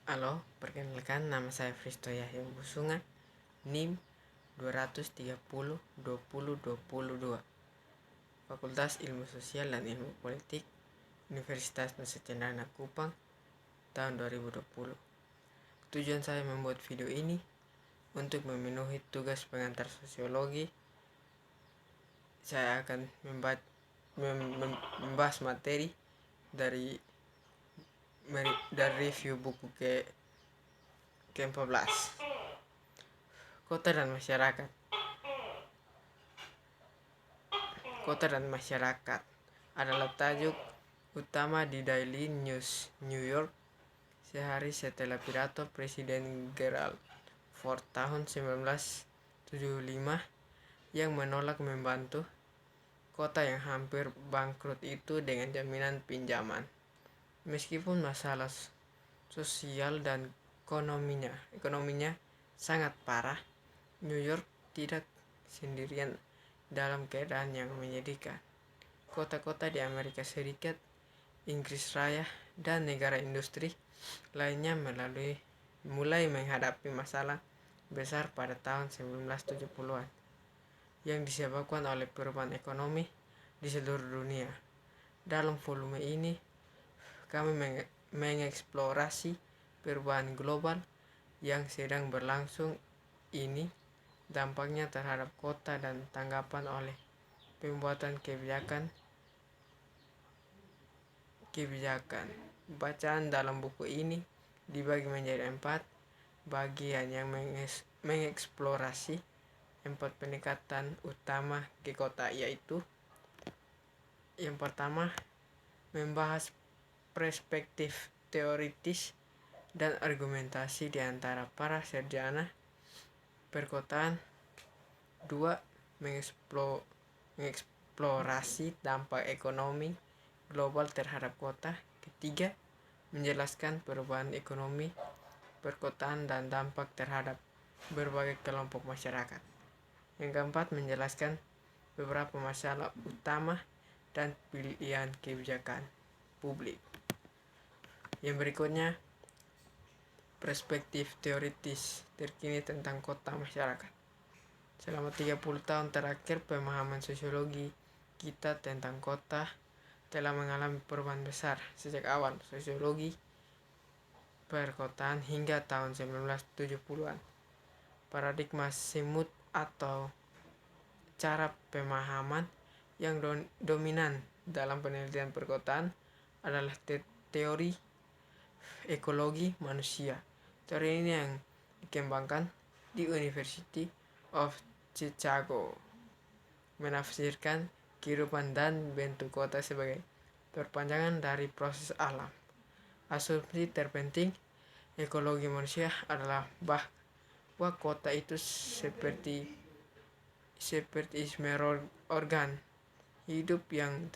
Halo, perkenalkan nama saya Fristo Yahya Busunga, NIM 230 20 22, Fakultas Ilmu Sosial dan Ilmu Politik, Universitas Nusa Cendana Kupang, tahun 2020. Tujuan saya membuat video ini untuk memenuhi tugas pengantar sosiologi. Saya akan membahas materi dari review buku ke-14, Kota dan Masyarakat. Kota dan Masyarakat adalah tajuk utama di Daily News New York sehari setelah pidato Presiden Gerald Ford tahun 1975 yang menolak membantu kota yang hampir bangkrut itu dengan jaminan pinjaman. Meskipun masalah sosial dan ekonominya sangat parah, New York tidak sendirian dalam keadaan yang menyedihkan. Kota-kota di Amerika Serikat, Inggris Raya, dan negara industri lainnya mulai menghadapi masalah besar pada tahun 1970-an yang disebabkan oleh perubahan ekonomi di seluruh dunia. Dalam volume ini, kami mengeksplorasi perubahan global yang sedang berlangsung ini, dampaknya terhadap kota dan tanggapan oleh pembuatan kebijakan. Bacaan dalam buku ini dibagi menjadi 4 bagian yang mengeksplorasi 4 pendekatan utama ke kota, yaitu yang pertama, membahas perspektif teoritis dan argumentasi di antara para sarjana perkotaan. 2. Mengeksplorasi dampak ekonomi global terhadap kota. Ketiga, menjelaskan perubahan ekonomi perkotaan dan dampak terhadap berbagai kelompok masyarakat. Yang keempat, menjelaskan beberapa masalah utama dan pilihan kebijakan publik. Yang berikutnya, perspektif teoritis terkini tentang kota masyarakat. Selama 30 tahun terakhir, pemahaman sosiologi kita tentang kota telah mengalami perubahan besar sejak awal sosiologi perkotaan hingga tahun 1970-an. Paradigma semut atau cara pemahaman yang dominan dalam penelitian perkotaan adalah teori ekologi manusia. Teori ini yang dikembangkan di University of Chicago menafsirkan kehidupan dan bentuk kota sebagai perpanjangan dari proses alam. Asumsi terpenting ekologi manusia adalah bahwa kota itu seperti organ hidup yang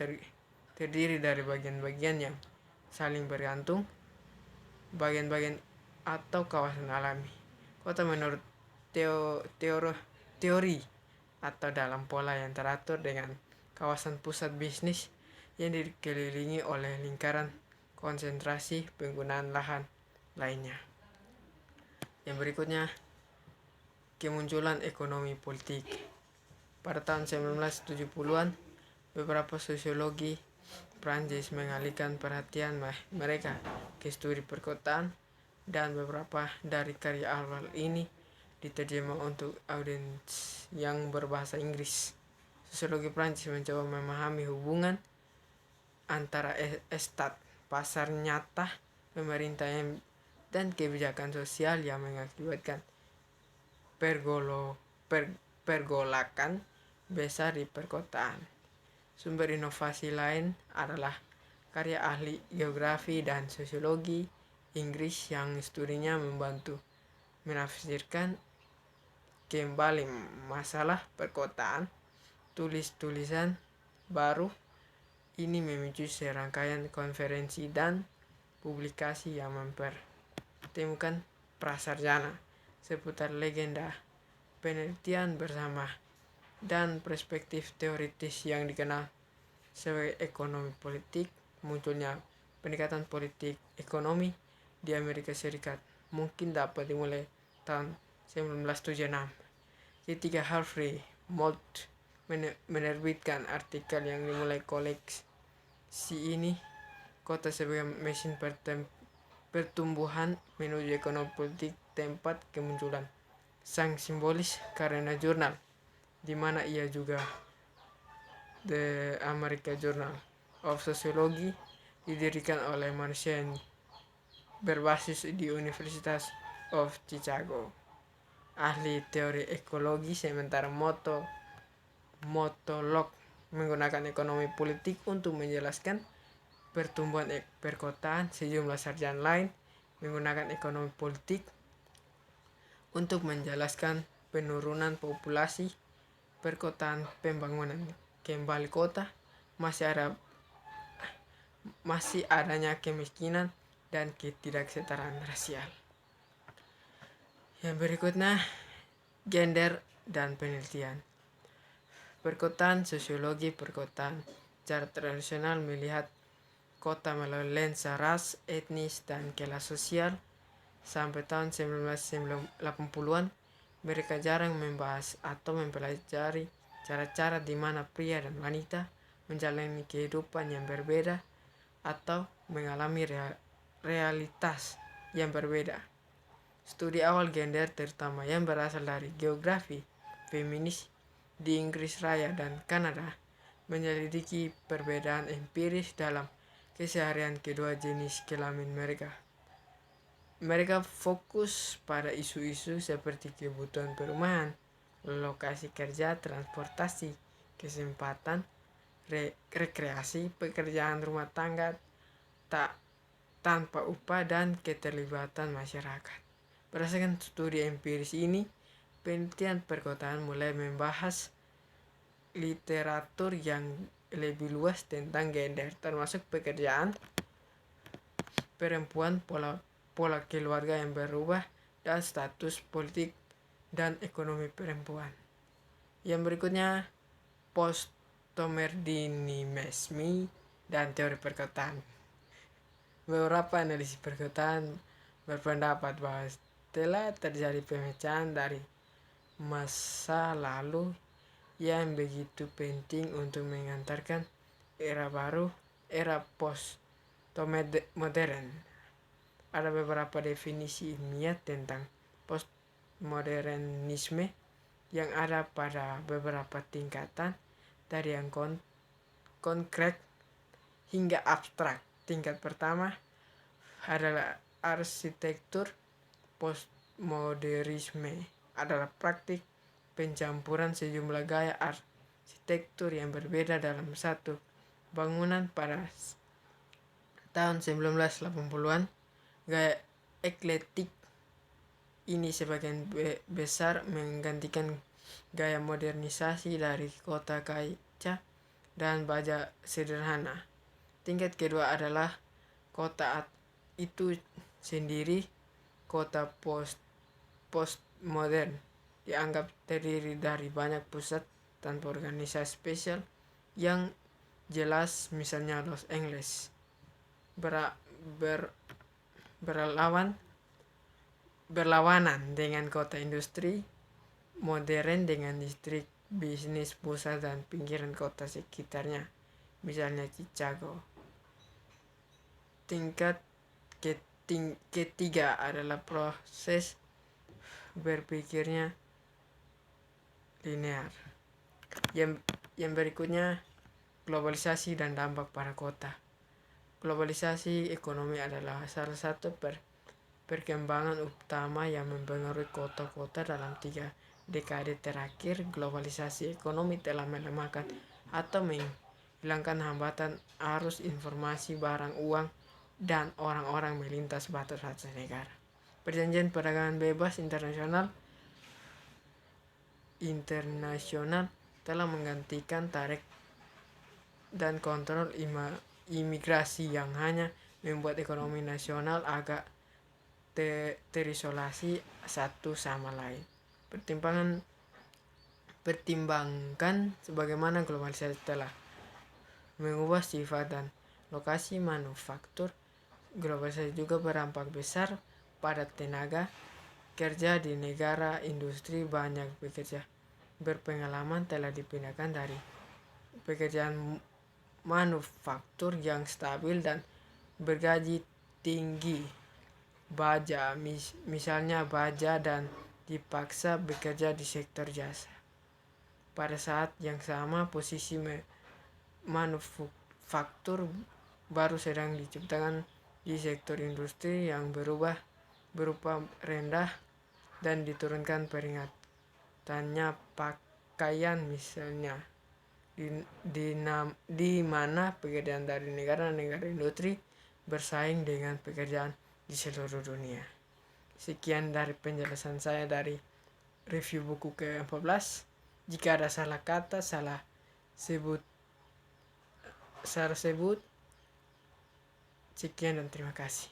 terdiri dari bagian-bagian yang saling bergantung, bagian-bagian atau kawasan alami. Kota menurut teori atau dalam pola yang teratur dengan kawasan pusat bisnis yang dikelilingi oleh lingkaran konsentrasi penggunaan lahan lainnya. Yang berikutnya, kemunculan ekonomi politik. Pada tahun 1970-an, beberapa sosiologi Prancis mengalihkan perhatian mereka ke studi perkotaan, dan beberapa dari karya awal ini diterjemah untuk audiens yang berbahasa Inggris. Sosiologi Prancis mencoba memahami hubungan antara estat, pasar nyata, pemerintah dan kebijakan sosial yang mengakibatkan pergolakan besar di perkotaan. Sumber inovasi lain adalah karya ahli geografi dan sosiologi Inggris yang studinya membantu menafsirkan kembali masalah perkotaan. Tulisan baru ini memicu serangkaian konferensi dan publikasi yang mempertemukan prasarjana seputar legenda, penelitian bersama, dan perspektif teoritis yang dikenal sebagai ekonomi politik. Munculnya pendekatan politik ekonomi di Amerika Serikat mungkin dapat dimulai tahun 1976 ketika Harvey Milk menerbitkan artikel yang dimulai koleksi ini kota sebagai mesin pertumbuhan menuju ekonomi politik tempat kemunculan sang simbolis karena jurnal di mana ia juga The American Journal of Sociology didirikan oleh manusia yang berbasis di Universitas of Chicago, ahli teori ekologi, sementara Motolog menggunakan ekonomi politik untuk menjelaskan pertumbuhan perkotaan. Sejumlah sarjana lain menggunakan ekonomi politik untuk menjelaskan penurunan populasi, perkotaan, pembangunan kembali kota, masih adanya kemiskinan dan ketidaksetaraan rasial. Yang berikutnya, gender dan penelitian. Perkotaan, sosiologi perkotaan secara tradisional melihat kota melalui lensa ras, etnis, dan kelas sosial. Sampai tahun 1980-an, mereka jarang membahas atau mempelajari cara-cara di mana pria dan wanita menjalani kehidupan yang berbeda atau mengalami realitas yang berbeda. Studi awal gender terutama yang berasal dari geografi feminis di Inggris Raya dan Kanada menyelidiki perbedaan empiris dalam keseharian kedua jenis kelamin mereka. Mereka fokus pada isu-isu seperti kebutuhan perumahan, lokasi kerja, transportasi, kesempatan, rekreasi, pekerjaan rumah tangga tanpa upah, dan keterlibatan masyarakat. Berdasarkan studi empiris ini, penelitian perkotaan mulai membahas literatur yang lebih luas tentang gender, termasuk pekerjaan perempuan, pola keluarga yang berubah, dan status politik dan ekonomi perempuan. Yang berikutnya, postmodernisme dan teori perkotaan. Beberapa analisis perkotaan berpendapat bahwa telah terjadi pemecahan dari masa lalu yang begitu penting untuk mengantarkan era baru, era post-modern. Ada beberapa definisi ilmiah tentang postmodernisme yang ada pada beberapa tingkatan, dari yang konkret hingga abstrak. Tingkat pertama adalah arsitektur. Postmodernisme adalah praktik pencampuran sejumlah gaya arsitektur yang berbeda dalam satu bangunan. Pada tahun 1980-an, gaya eklektik ini sebagian besar menggantikan gaya modernisasi dari kota kaca dan baja sederhana. Tingkat kedua adalah kota itu sendiri. Kota postmodern dianggap terdiri dari banyak pusat tanpa organisasi spesial yang jelas, misalnya Los Angeles berlawanan dengan kota industri modern dengan distrik bisnis, pusat, dan pinggiran kota sekitarnya, misalnya Chicago. Tingkat ketiga adalah proses berpikirnya linear. Yang berikutnya, globalisasi dan dampak pada kota. Globalisasi ekonomi adalah salah satu perkembangan utama yang mempengaruhi kota-kota dalam 3 dekade terakhir. Globalisasi ekonomi telah melemahkan atau menghilangkan hambatan arus informasi, barang, uang, dan orang-orang melintas batas-batas negara. Perjanjian perdagangan bebas internasional telah menggantikan tarif dan kontrol imigrasi yang hanya membuat ekonomi nasional agak terisolasi satu sama lain. Pertimbangkan sebagaimana globalisasi telah mengubah sifat dan lokasi manufaktur Globalisasi juga berdampak besar pada tenaga kerja di negara industri. Banyak pekerja berpengalaman telah dipindahkan dari pekerjaan manufaktur yang stabil dan bergaji tinggi misalnya baja, dan dipaksa bekerja di sektor jasa. Pada saat yang sama, posisi manufaktur baru sedang diciptakan di sektor industri yang berubah berupa rendah dan diturunkan peringatannya pakaian misalnya, di mana pekerjaan dari negara-negara industri bersaing dengan pekerjaan di seluruh dunia. Sekian dari penjelasan saya dari review buku ke-14. Jika ada salah kata, salah sebut, sekian dan terima kasih.